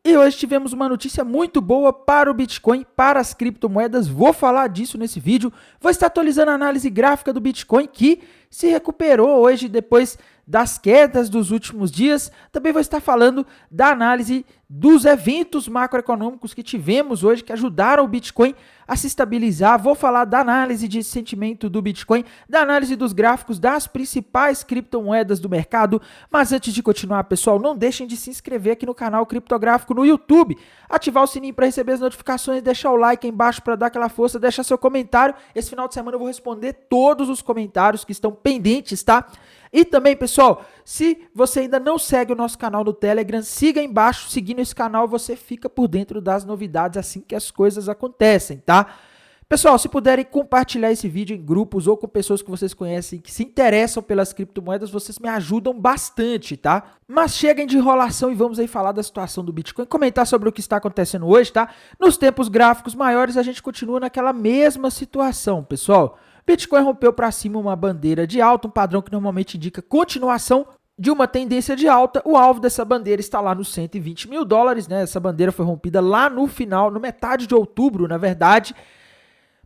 E hoje tivemos uma notícia muito boa para o Bitcoin, para as criptomoedas. Vou falar disso nesse vídeo. Vou estar atualizando a análise gráfica do Bitcoin, que se recuperou hoje depois das quedas dos últimos dias. Também vou estar falando da análise dos eventos macroeconômicos que tivemos hoje, que ajudaram o Bitcoin a se estabilizar. Vou falar da análise de sentimento do Bitcoin, da análise dos gráficos das principais criptomoedas do mercado. Mas antes de continuar, pessoal, não deixem de se inscrever aqui no canal Criptográfico no YouTube, ativar o sininho para receber as notificações, deixar o like aí embaixo para dar aquela força, deixar seu comentário. Esse final de semana eu vou responder todos os comentários que estão pendentes, tá? E também, pessoal, se você ainda não segue o nosso canal no Telegram, siga aí embaixo. Seguindo esse canal, você fica por dentro das novidades assim que as coisas acontecem, tá? Pessoal, se puderem compartilhar esse vídeo em grupos ou com pessoas que vocês conhecem que se interessam pelas criptomoedas, vocês me ajudam bastante, tá? Mas cheguem de enrolação e vamos aí falar da situação do Bitcoin, comentar sobre o que está acontecendo hoje, tá? Nos tempos gráficos maiores, a gente continua naquela mesma situação, pessoal. Bitcoin rompeu para cima uma bandeira de alta, um padrão que normalmente indica continuação de uma tendência de alta. O alvo dessa bandeira está lá nos 120 mil dólares, né? Essa bandeira foi rompida lá no final, no metade de outubro, na verdade.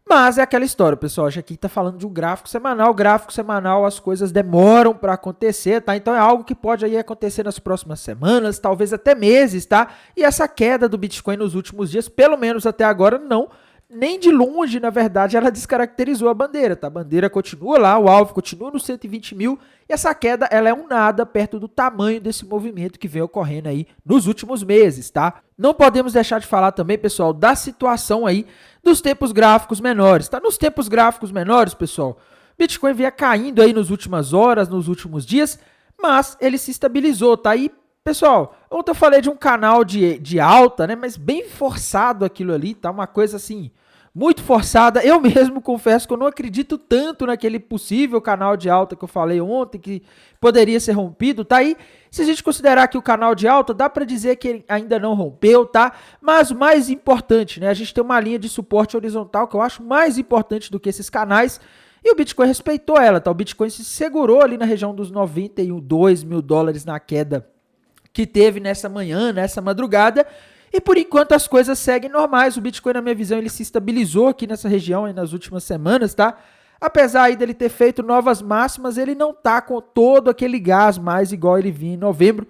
Mas é aquela história, pessoal. Já aqui está falando de um gráfico semanal. Gráfico semanal, as coisas demoram para acontecer, tá? Então é algo que pode aí acontecer nas próximas semanas, talvez até meses, tá? E essa queda do Bitcoin nos últimos dias, pelo menos até agora, não. Nem de longe, na verdade, ela descaracterizou a bandeira, tá? A bandeira continua lá, o alvo continua nos 120 mil e essa queda, ela é um nada perto do tamanho desse movimento que vem ocorrendo aí nos últimos meses, tá? Não podemos deixar de falar também, pessoal, da situação aí dos tempos gráficos menores, tá? Nos tempos gráficos menores, pessoal, Bitcoin vinha caindo aí nas últimas horas, nos últimos dias, mas ele se estabilizou, tá? E pessoal, ontem eu falei de um canal de alta, né? Mas bem forçado aquilo ali, tá? Uma coisa assim, muito forçada. Eu mesmo confesso que eu não acredito tanto naquele possível canal de alta que eu falei ontem, que poderia ser rompido, tá aí. Se a gente considerar que o canal de alta, dá para dizer que ele ainda não rompeu, tá? Mas o mais importante, né? A gente tem uma linha de suporte horizontal que eu acho mais importante do que esses canais. E o Bitcoin respeitou ela, tá? O Bitcoin se segurou ali na região dos 92 mil dólares na queda que teve nessa manhã, nessa madrugada, e por enquanto as coisas seguem normais. O Bitcoin, na minha visão, ele se estabilizou aqui nessa região aí nas últimas semanas, tá? Apesar aí dele ter feito novas máximas, ele não tá com todo aquele gás mais igual ele vinha em novembro.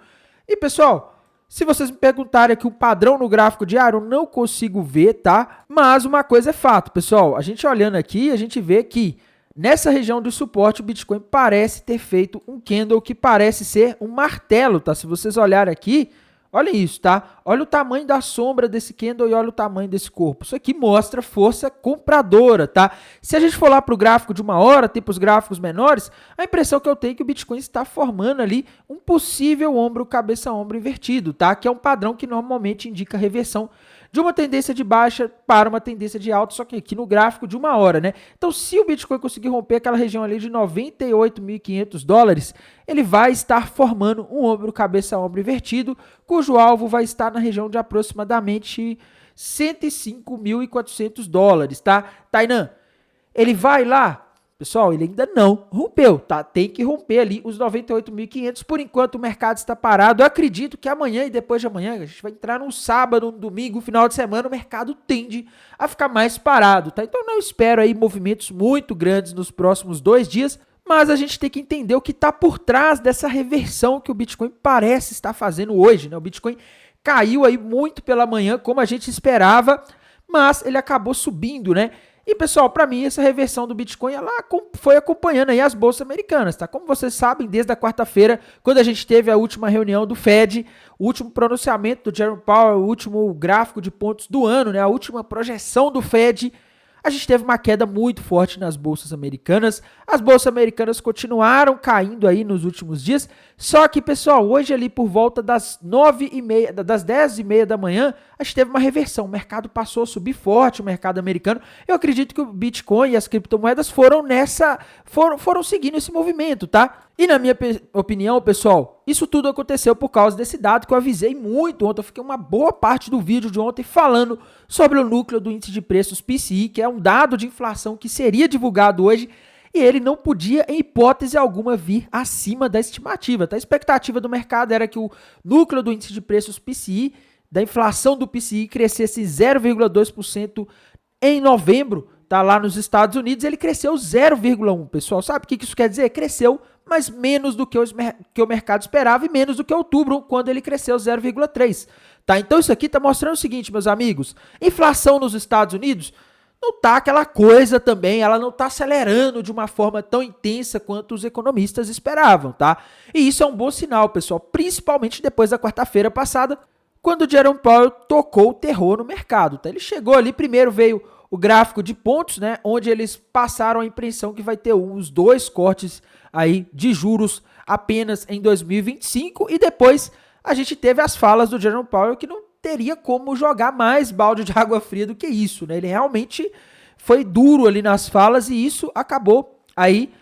E pessoal, se vocês me perguntarem aqui um padrão no gráfico diário, eu não consigo ver, tá? Mas uma coisa é fato, pessoal, a gente olhando aqui, a gente vê que nessa região do suporte, o Bitcoin parece ter feito um candle que parece ser um martelo, tá? Se vocês olharem aqui, olha isso, tá? Olha o tamanho da sombra desse candle e olha o tamanho desse corpo. Isso aqui mostra força compradora, tá? Se a gente for lá para o gráfico de uma hora, tempos gráficos menores, a impressão que eu tenho é que o Bitcoin está formando ali um possível ombro, cabeça-ombro invertido, tá? Que é um padrão que normalmente indica reversão de uma tendência de baixa para uma tendência de alta, só que aqui no gráfico de uma hora, né? Então, se o Bitcoin conseguir romper aquela região ali de 98.500 dólares, ele vai estar formando um ombro, cabeça-ombro invertido, cujo alvo vai estar na região de aproximadamente 105.400 dólares, tá? Tainan, ele vai lá? Pessoal, ele ainda não rompeu, tá? Tem que romper ali os 98.500. Por enquanto o mercado está parado. Eu acredito que amanhã e depois de amanhã, a gente vai entrar num sábado, num domingo, final de semana, o mercado tende a ficar mais parado, tá? Então não espero aí movimentos muito grandes nos próximos 2 dias, mas a gente tem que entender o que está por trás dessa reversão que o Bitcoin parece estar fazendo hoje, né? O Bitcoin caiu aí muito pela manhã, como a gente esperava, mas ele acabou subindo, né? E, pessoal, para mim, essa reversão do Bitcoin, ela foi acompanhando aí as bolsas americanas, tá? Como vocês sabem, desde a quarta-feira, quando a gente teve a última reunião do Fed, o último pronunciamento do Jerome Powell, o último gráfico de pontos do ano, né? A última projeção do Fed, a gente teve uma queda muito forte nas bolsas americanas. As bolsas americanas continuaram caindo aí nos últimos dias. Só que, pessoal, hoje ali por volta das 9h30, das 10h30 da manhã, a gente teve uma reversão. O mercado passou a subir forte, o mercado americano. Eu acredito que o Bitcoin e as criptomoedas foram seguindo esse movimento, tá? E na minha opinião, pessoal, isso tudo aconteceu por causa desse dado que eu avisei muito ontem. Eu fiquei uma boa parte do vídeo de ontem falando sobre o núcleo do índice de preços PCI, que é um dado de inflação que seria divulgado hoje, e ele não podia, em hipótese alguma, vir acima da estimativa, tá? A expectativa do mercado era que o núcleo do índice de preços PCI da inflação do PCI crescesse 0,2% em novembro, tá lá nos Estados Unidos, ele cresceu 0,1%, pessoal. Sabe o que isso quer dizer? Cresceu, mas menos do que o mercado esperava e menos do que outubro, quando ele cresceu 0,3%. Tá? Então isso aqui está mostrando o seguinte, meus amigos, inflação nos Estados Unidos não tá aquela coisa também, ela não está acelerando de uma forma tão intensa quanto os economistas esperavam, tá? E isso é um bom sinal, pessoal, principalmente depois da quarta-feira passada, quando o Jerome Powell tocou o terror no mercado, tá? Ele chegou ali, primeiro veio o gráfico de pontos, né, onde eles passaram a impressão que vai ter uns 2 cortes aí de juros apenas em 2025, e depois a gente teve as falas do Jerome Powell que não teria como jogar mais balde de água fria do que isso, né? Ele realmente foi duro ali nas falas e isso acabou aí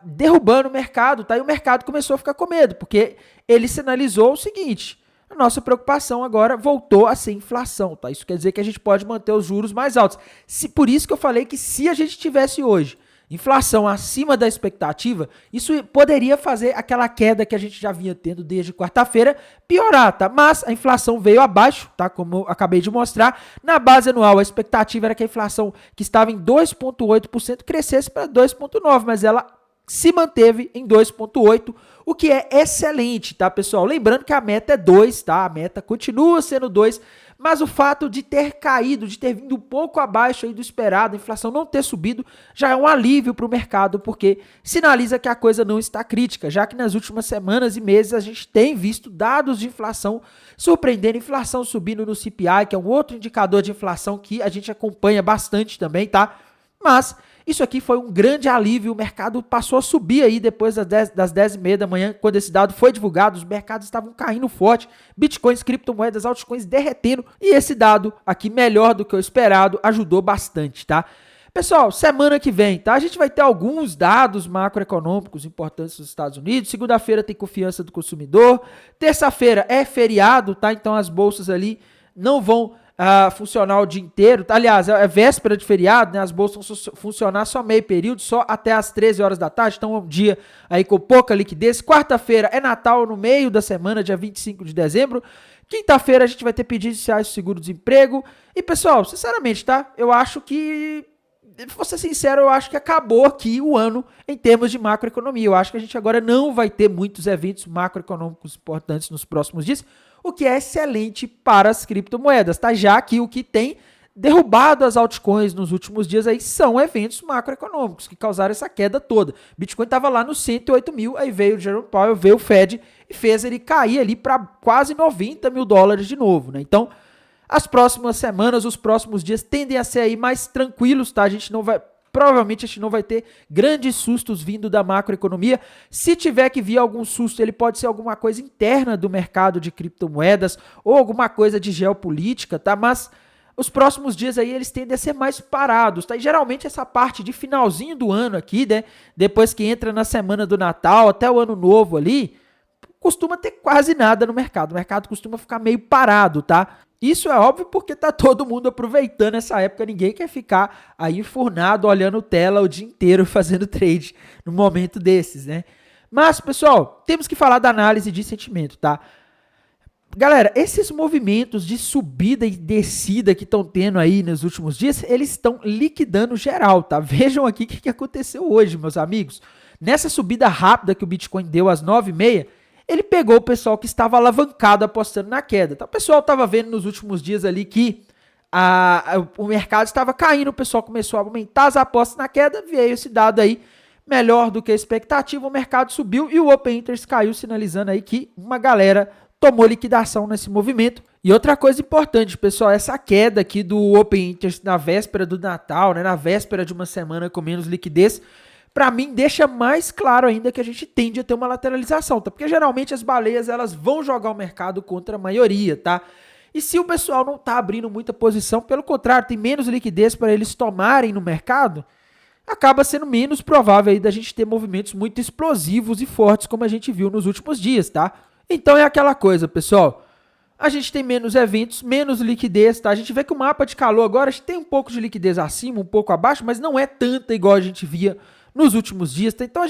derrubando o mercado, tá? E o mercado começou a ficar com medo, porque ele sinalizou o seguinte: a nossa preocupação agora voltou a ser inflação, tá? Isso quer dizer que a gente pode manter os juros mais altos. Por isso que eu falei que se a gente tivesse hoje inflação acima da expectativa, isso poderia fazer aquela queda que a gente já vinha tendo desde quarta-feira piorar, tá? Mas a inflação veio abaixo, tá? Como eu acabei de mostrar. Na base anual, a expectativa era que a inflação que estava em 2,8% crescesse para 2,9%, mas ela se manteve em 2,8%, o que é excelente, tá, pessoal? Lembrando que a meta é 2%, tá? A meta continua sendo 2%, mas o fato de ter caído, de ter vindo um pouco abaixo aí do esperado, a inflação não ter subido, já é um alívio para o mercado, porque sinaliza que a coisa não está crítica, já que nas últimas semanas e meses a gente tem visto dados de inflação surpreendendo, inflação subindo no CPI, que é um outro indicador de inflação que a gente acompanha bastante também, tá? Mas isso aqui foi um grande alívio, o mercado passou a subir aí depois das 10h30 da manhã, quando esse dado foi divulgado, os mercados estavam caindo forte, bitcoins, criptomoedas, altcoins derretendo, e esse dado aqui, melhor do que o esperado, ajudou bastante, tá? Pessoal, semana que vem, tá? A gente vai ter alguns dados macroeconômicos importantes dos Estados Unidos, segunda-feira tem confiança do consumidor, terça-feira é feriado, tá? Então as bolsas ali não vão funcionar o dia inteiro. Aliás, é véspera de feriado, né? As bolsas vão funcionar só meio período, só até as 13 horas da tarde, então é um dia aí com pouca liquidez. Quarta-feira é Natal no meio da semana, dia 25 de dezembro. Quinta-feira a gente vai ter pedidos iniciais de seguro-desemprego. E, pessoal, sinceramente, tá? Eu acho que, vou ser sincero, eu acho que acabou aqui o ano em termos de macroeconomia. Eu acho que a gente agora não vai ter muitos eventos macroeconômicos importantes nos próximos dias, o que é excelente para as criptomoedas, tá? Já que o que tem derrubado as altcoins nos últimos dias aí são eventos macroeconômicos que causaram essa queda toda. Bitcoin estava lá nos 108 mil, aí veio o Jerome Powell, veio o Fed e fez ele cair ali para quase 90 mil dólares de novo, né? Então, as próximas semanas, os próximos dias tendem a ser aí mais tranquilos, tá? Provavelmente a gente não vai ter grandes sustos vindo da macroeconomia. Se tiver que vir algum susto, ele pode ser alguma coisa interna do mercado de criptomoedas ou alguma coisa de geopolítica, tá? Mas os próximos dias aí eles tendem a ser mais parados, tá? E geralmente essa parte de finalzinho do ano aqui, né? Depois que entra na semana do Natal até o Ano Novo ali, costuma ter quase nada no mercado. O mercado costuma ficar meio parado, tá? Isso é óbvio porque tá todo mundo aproveitando essa época, ninguém quer ficar aí enfurnado olhando tela o dia inteiro fazendo trade no momento desses, né? Mas, pessoal, temos que falar da análise de sentimento, tá? Galera, esses movimentos de subida e descida que estão tendo aí nos últimos dias, eles estão liquidando geral, tá? Vejam aqui o que aconteceu hoje, meus amigos. Nessa subida rápida que o Bitcoin deu às 9h30, ele pegou o pessoal que estava alavancado apostando na queda. Então, o pessoal estava vendo nos últimos dias ali que o mercado estava caindo, o pessoal começou a aumentar as apostas na queda, veio esse dado aí melhor do que a expectativa, o mercado subiu e o Open Interest caiu, sinalizando aí que uma galera tomou liquidação nesse movimento. E outra coisa importante, pessoal, essa queda aqui do Open Interest na véspera do Natal, né, na véspera de uma semana com menos liquidez, para mim deixa mais claro ainda que a gente tende a ter uma lateralização, tá? Porque geralmente as baleias elas vão jogar o mercado contra a maioria, tá? E se o pessoal não tá abrindo muita posição, pelo contrário, tem menos liquidez para eles tomarem no mercado, acaba sendo menos provável aí da gente ter movimentos muito explosivos e fortes como a gente viu nos últimos dias, tá? Então é aquela coisa, pessoal. A gente tem menos eventos, menos liquidez, tá? A gente vê que o mapa de calor agora a gente tem um pouco de liquidez acima, um pouco abaixo, mas não é tanta igual a gente via nos últimos dias, tá? Então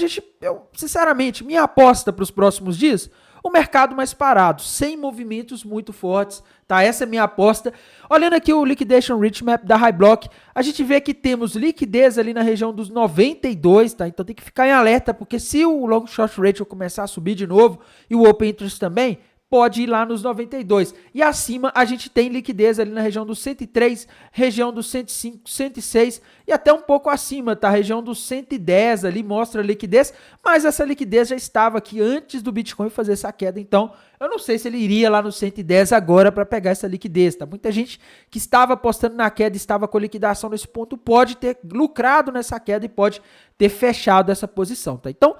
sinceramente, minha aposta para os próximos dias, o mercado mais parado, sem movimentos muito fortes, tá? Essa é a minha aposta. Olhando aqui o Liquidation Rich Map da High Block, a gente vê que temos liquidez ali na região dos 92, tá? Então tem que ficar em alerta, porque se o Long Short Ratio começar a subir de novo e o Open Interest também, pode ir lá nos 92. E acima a gente tem liquidez ali na região dos 103, região dos 105, 106 e até um pouco acima, tá? A região dos 110 ali mostra liquidez, mas essa liquidez já estava aqui antes do Bitcoin fazer essa queda, então eu não sei se ele iria lá no 110 agora para pegar essa liquidez, tá? Muita gente que estava apostando na queda, estava com liquidação nesse ponto, pode ter lucrado nessa queda e pode ter fechado essa posição, tá? Então,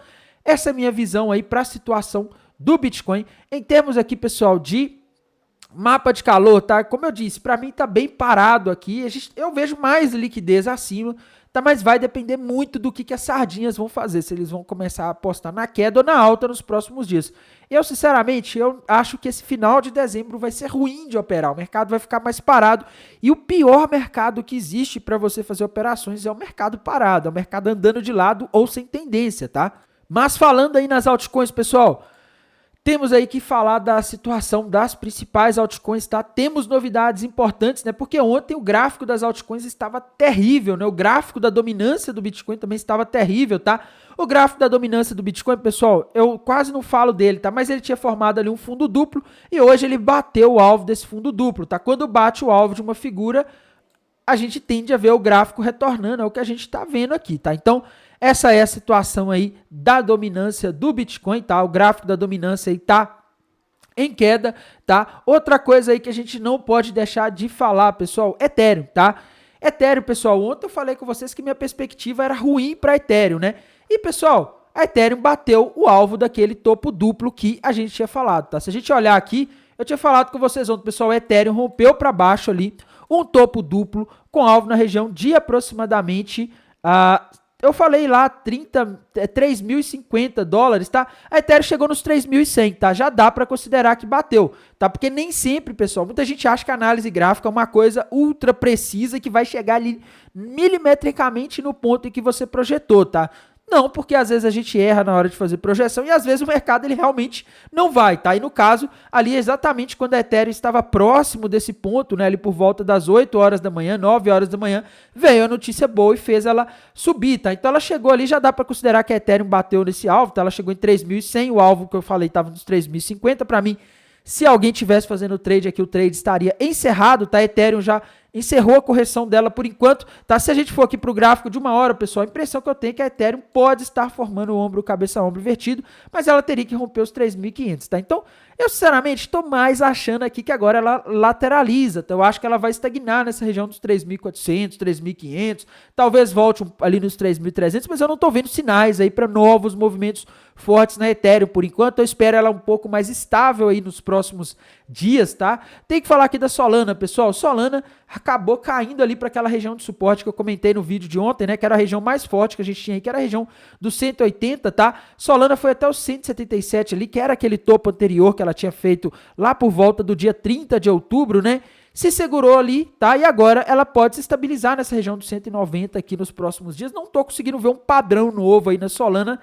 essa é a minha visão aí para a situação do Bitcoin. Em termos aqui, pessoal, de mapa de calor, tá? Como eu disse, para mim tá bem parado aqui. Eu vejo mais liquidez acima, tá? Mas vai depender muito do que as sardinhas vão fazer, se eles vão começar a apostar na queda ou na alta nos próximos dias. Eu, sinceramente, eu acho que esse final de dezembro vai ser ruim de operar. O mercado vai ficar mais parado e o pior mercado que existe para você fazer operações é o mercado parado, é o mercado andando de lado ou sem tendência, tá? Mas falando aí nas altcoins, pessoal, temos aí que falar da situação das principais altcoins, tá? Temos novidades importantes, né? Porque ontem o gráfico das altcoins estava terrível, né? O gráfico da dominância do Bitcoin também estava terrível, tá? O gráfico da dominância do Bitcoin, pessoal, eu quase não falo dele, tá? Mas ele tinha formado ali um fundo duplo e hoje ele bateu o alvo desse fundo duplo, tá? Quando bate o alvo de uma figura, a gente tende a ver o gráfico retornando, é o que a gente está vendo aqui, tá? Então, essa é a situação aí da dominância do Bitcoin, tá? O gráfico da dominância aí tá em queda, tá? Outra coisa aí que a gente não pode deixar de falar, pessoal, Ethereum, tá? Ethereum, pessoal, ontem eu falei com vocês que minha perspectiva era ruim para Ethereum, né? E, pessoal, a Ethereum bateu o alvo daquele topo duplo que a gente tinha falado, tá? Se a gente olhar aqui, eu tinha falado com vocês ontem, pessoal, o Ethereum rompeu para baixo ali um topo duplo com alvo na região de aproximadamente eu falei lá, 3.050 dólares, tá? A Ethereum chegou nos 3.100, tá? Já dá para considerar que bateu, tá? Porque nem sempre, pessoal, muita gente acha que a análise gráfica é uma coisa ultra precisa que vai chegar ali milimetricamente no ponto em que você projetou, tá? Não, porque às vezes a gente erra na hora de fazer projeção e às vezes o mercado ele realmente não vai, tá? E no caso, ali exatamente quando a Ethereum estava próximo desse ponto, né, ali por volta das 8 horas da manhã, 9 horas da manhã, veio a notícia boa e fez ela subir, tá? Então ela chegou ali, já dá para considerar que a Ethereum bateu nesse alvo, tá? Ela chegou em 3.100, o alvo que eu falei estava nos 3.050, para mim, se alguém tivesse fazendo o trade aqui, o trade estaria encerrado, tá? A Ethereum já encerrou a correção dela por enquanto, tá? Se a gente for aqui para o gráfico de uma hora, pessoal, a impressão que eu tenho é que a Ethereum pode estar formando o ombro, cabeça a ombro invertido, mas ela teria que romper os 3.500, tá? Então, eu sinceramente estou mais achando aqui que agora ela lateraliza, então eu acho que ela vai estagnar nessa região dos 3.400, 3.500, talvez volte ali nos 3.300, mas eu não estou vendo sinais aí para novos movimentos fortes na Ethereum por enquanto. Eu espero ela um pouco mais estável aí nos próximos dias, tá? Tem que falar aqui da Solana, pessoal. Solana acabou caindo ali para aquela região de suporte que eu comentei no vídeo de ontem, né? Que era a região mais forte que a gente tinha aí, que era a região dos 180, tá? Solana foi até os 177 ali, que era aquele topo anterior que ela tinha feito lá por volta do dia 30 de outubro, né? Se segurou ali, tá? E agora ela pode se estabilizar nessa região dos 190 aqui nos próximos dias. Não tô conseguindo ver um padrão novo aí na Solana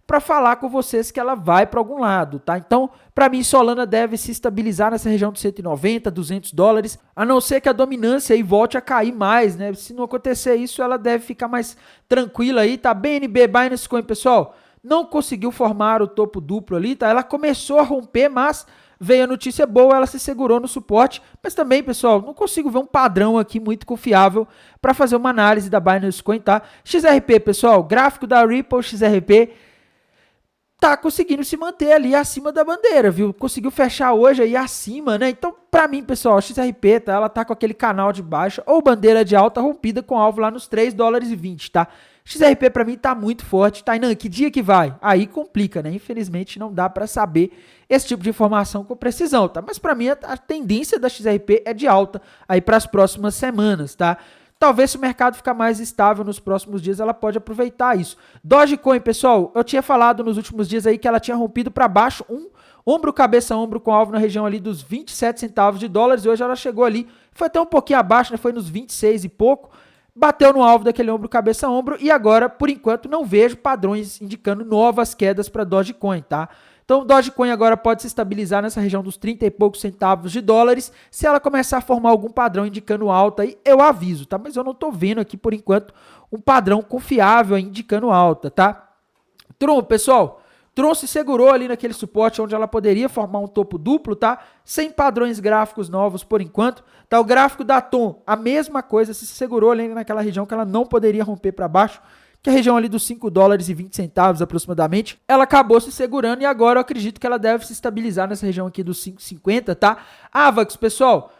para falar com vocês que ela vai para algum lado, tá? Então, para mim, Solana deve se estabilizar nessa região de 190, 200 dólares, a não ser que a dominância aí volte a cair mais, né? Se não acontecer isso, ela deve ficar mais tranquila aí, tá? BNB, Binance Coin, pessoal, não conseguiu formar o topo duplo ali, tá? Ela começou a romper, mas veio a notícia boa, ela se segurou no suporte, mas também, pessoal, não consigo ver um padrão aqui muito confiável para fazer uma análise da Binance Coin, tá? XRP, pessoal, gráfico da Ripple, XRP, tá conseguindo se manter ali acima da bandeira, viu? Conseguiu fechar hoje aí acima, né? Então, pra mim, pessoal, a XRP, tá? Ela tá com aquele canal de baixa ou bandeira de alta rompida com alvo lá nos 3 dólares e 20, tá? XRP pra mim tá muito forte, tá? E não, que dia que vai? Aí complica, né? Infelizmente não dá pra saber esse tipo de informação com precisão, tá? Mas pra mim a tendência da XRP é de alta aí pras próximas semanas, tá? Talvez se o mercado ficar mais estável nos próximos dias, ela pode aproveitar isso. Dogecoin, pessoal, eu tinha falado nos últimos dias aí que ela tinha rompido para baixo um ombro, cabeça, ombro com alvo na região ali dos 27 centavos de dólares. E hoje ela chegou ali, foi até um pouquinho abaixo, né? Foi nos 26 e pouco. Bateu no alvo daquele ombro, cabeça, ombro. E agora, por enquanto, não vejo padrões indicando novas quedas para Dogecoin, tá? Então, o Dogecoin agora pode se estabilizar nessa região dos 30 e poucos centavos de dólares. Se ela começar a formar algum padrão indicando alta, aí eu aviso, tá? Mas eu não tô vendo aqui, por enquanto, um padrão confiável aí indicando alta, tá? Tron, pessoal, Tron se segurou ali naquele suporte onde ela poderia formar um topo duplo, tá? Sem padrões gráficos novos por enquanto. Tá, o gráfico da Tom, a mesma coisa, se segurou ali naquela região que ela não poderia romper para baixo, que é a região ali dos 5 dólares e 20 centavos aproximadamente. Ela acabou se segurando e agora eu acredito que ela deve se estabilizar nessa região aqui dos 5,50, tá? Avax, pessoal,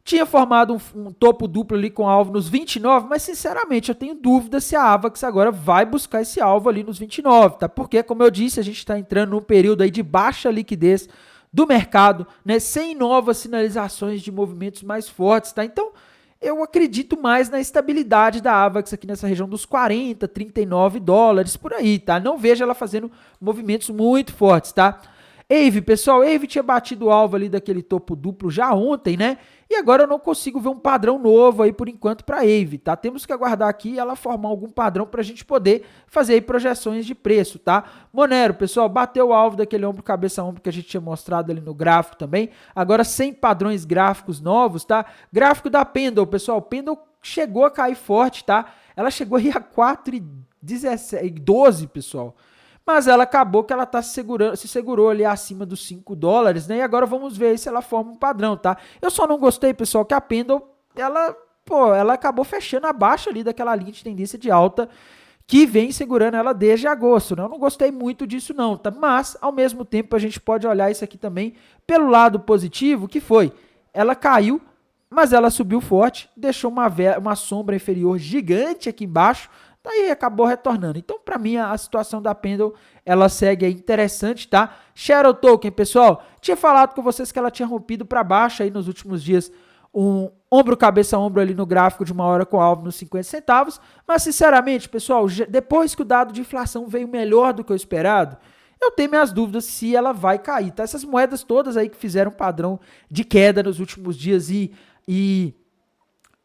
tinha formado um topo duplo ali com alvo nos 29, mas sinceramente eu tenho dúvida se a Avax agora vai buscar esse alvo ali nos 29, tá? Porque, como eu disse, a gente está entrando num período aí de baixa liquidez do mercado, né? Sem novas sinalizações de movimentos mais fortes, tá? Então, eu acredito mais na estabilidade da Avax aqui nessa região dos 40, 39 dólares, por aí, tá? Não vejo ela fazendo movimentos muito fortes, tá? AVE, pessoal, AVE tinha batido o alvo ali daquele topo duplo já ontem, né? E agora eu não consigo ver um padrão novo aí por enquanto para AVE, tá? Temos que aguardar aqui ela formar algum padrão para a gente poder fazer aí projeções de preço, tá? Monero, pessoal, bateu o alvo daquele ombro, cabeça, ombro que a gente tinha mostrado ali no gráfico também. Agora sem padrões gráficos novos, tá? Gráfico da Pendle, pessoal, Pendle chegou a cair forte, tá? Ela chegou aí a 4,12, pessoal. Mas ela acabou que ela se segurou ali acima dos 5 dólares, né? E agora vamos ver se ela forma um padrão, tá? Eu só não gostei, pessoal, que a Pendle, ela acabou fechando abaixo ali daquela linha de tendência de alta que vem segurando ela desde agosto, né? Eu não gostei muito disso não, tá? Mas, ao mesmo tempo, a gente pode olhar isso aqui também pelo lado positivo, que foi, ela caiu, mas ela subiu forte, deixou uma sombra inferior gigante aqui embaixo, daí acabou retornando. Então, para mim, a situação da Pendle, ela segue aí interessante, tá? Shadow Token, pessoal, tinha falado com vocês que ela tinha rompido para baixo aí nos últimos dias um ombro, cabeça, ombro ali no gráfico de uma hora com alvo nos 50 centavos, mas sinceramente, pessoal, depois que o dado de inflação veio melhor do que o esperado, eu tenho minhas dúvidas se ela vai cair, tá? Essas moedas todas aí que fizeram padrão de queda nos últimos dias e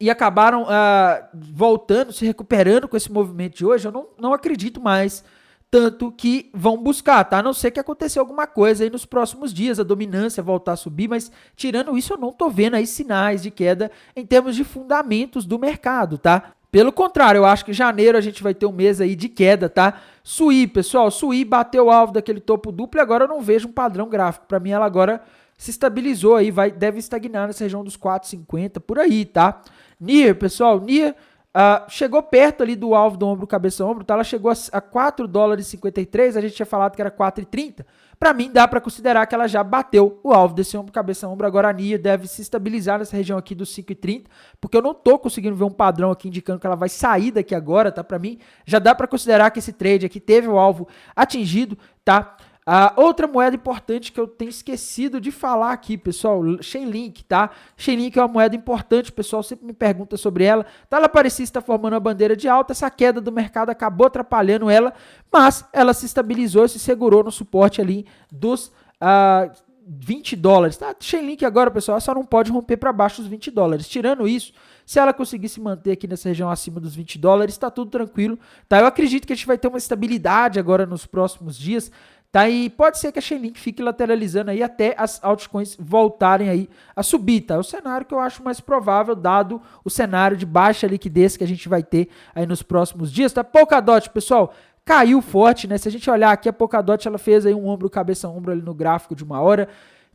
acabaram voltando, se recuperando com esse movimento de hoje, eu não acredito mais tanto que vão buscar, tá? A não ser que aconteça alguma coisa aí nos próximos dias, a dominância voltar a subir, mas tirando isso eu não tô vendo aí sinais de queda em termos de fundamentos do mercado, tá? Pelo contrário, eu acho que em janeiro a gente vai ter um mês aí de queda, tá? SUI, pessoal, SUI bateu o alvo daquele topo duplo e agora eu não vejo um padrão gráfico. Para mim ela agora se estabilizou aí, deve estagnar nessa região dos 4,50 por aí, tá? NIR, pessoal, NIR chegou perto ali do alvo do ombro, cabeça, ombro, tá? Ela chegou a 4 dólares e 53, a gente tinha falado que era 4,30. Para mim, dá para considerar que ela já bateu o alvo desse ombro, cabeça, ombro. Agora a NIR deve se estabilizar nessa região aqui dos 5,30, porque eu não tô conseguindo ver um padrão aqui indicando que ela vai sair daqui agora, tá? Para mim, já dá para considerar que esse trade aqui teve o alvo atingido, tá? Outra moeda importante que eu tenho esquecido de falar aqui, pessoal, Chainlink, tá? Chainlink é uma moeda importante, o pessoal sempre me pergunta sobre ela. Tá, ela parecia estar formando uma bandeira de alta, essa queda do mercado acabou atrapalhando ela, mas ela se estabilizou e se segurou no suporte ali dos 20 dólares, tá? Chainlink agora, pessoal, só não pode romper para baixo dos 20 dólares. Tirando isso, se ela conseguir se manter aqui nessa região acima dos 20 dólares, tá tudo tranquilo, tá? Eu acredito que a gente vai ter uma estabilidade agora nos próximos dias, tá? E pode ser que a Chainlink fique lateralizando aí até as altcoins voltarem aí a subir, tá? É o cenário que eu acho mais provável, dado o cenário de baixa liquidez que a gente vai ter aí nos próximos dias, tá? Polkadot, pessoal, caiu forte, né? Se a gente olhar aqui, a Polkadot, ela fez aí um ombro, cabeça, ombro ali no gráfico de uma hora,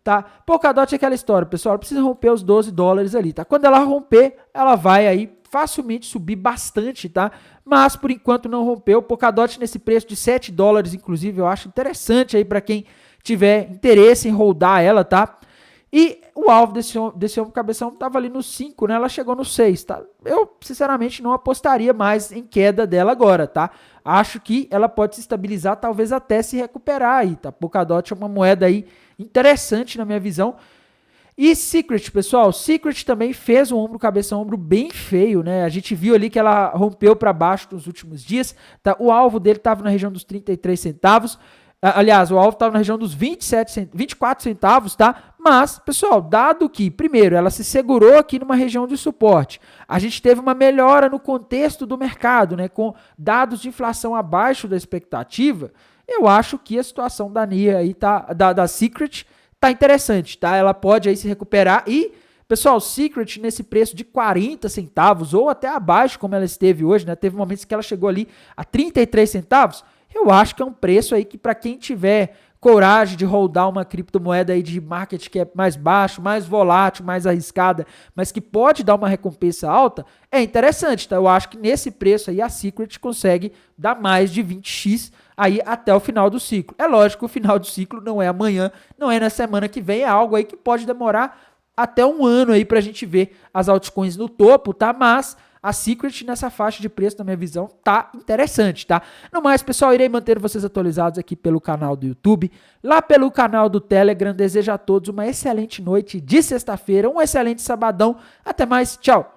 tá? Polkadot é aquela história, pessoal, ela precisa romper os 12 dólares ali, tá? Quando ela romper, ela vai aí facilmente subir bastante, tá? Mas por enquanto não rompeu. Polkadot nesse preço de 7 dólares, inclusive, eu acho interessante aí para quem tiver interesse em holdar ela, tá? E o alvo desse ombro cabeção tava ali no 5, né? Ela chegou no 6, tá? Eu, sinceramente, não apostaria mais em queda dela agora, tá? Acho que ela pode se estabilizar, talvez até se recuperar aí, tá? Polkadot é uma moeda aí interessante na minha visão. E Secret, pessoal, Secret também fez um ombro, cabeça, ombro bem feio, né? A gente viu ali que ela rompeu para baixo nos últimos dias, tá? O alvo dele estava na região dos 33 centavos. Aliás, o alvo estava na região dos 24 centavos, tá? Mas, pessoal, dado que, primeiro, ela se segurou aqui numa região de suporte, a gente teve uma melhora no contexto do mercado, né? Com dados de inflação abaixo da expectativa, eu acho que a situação da NIA aí da Secret tá interessante, tá? Ela pode aí se recuperar e, pessoal, Secret nesse preço de 40 centavos ou até abaixo como ela esteve hoje, né? Teve momentos que ela chegou ali a 33 centavos. Eu acho que é um preço aí que para quem tiver coragem de holdar uma criptomoeda aí de market cap mais baixo, mais volátil, mais arriscada, mas que pode dar uma recompensa alta, é interessante, tá? Eu acho que nesse preço aí a Secret consegue dar mais de 20x aí até o final do ciclo. É lógico que o final do ciclo não é amanhã, não é na semana que vem, é algo aí que pode demorar até um ano aí pra gente ver as altcoins no topo, tá? Mas a Secret nessa faixa de preço, na minha visão, tá interessante, tá? No mais, pessoal, irei manter vocês atualizados aqui pelo canal do YouTube, lá pelo canal do Telegram. Desejo a todos uma excelente noite de sexta-feira, um excelente sabadão. Até mais, tchau!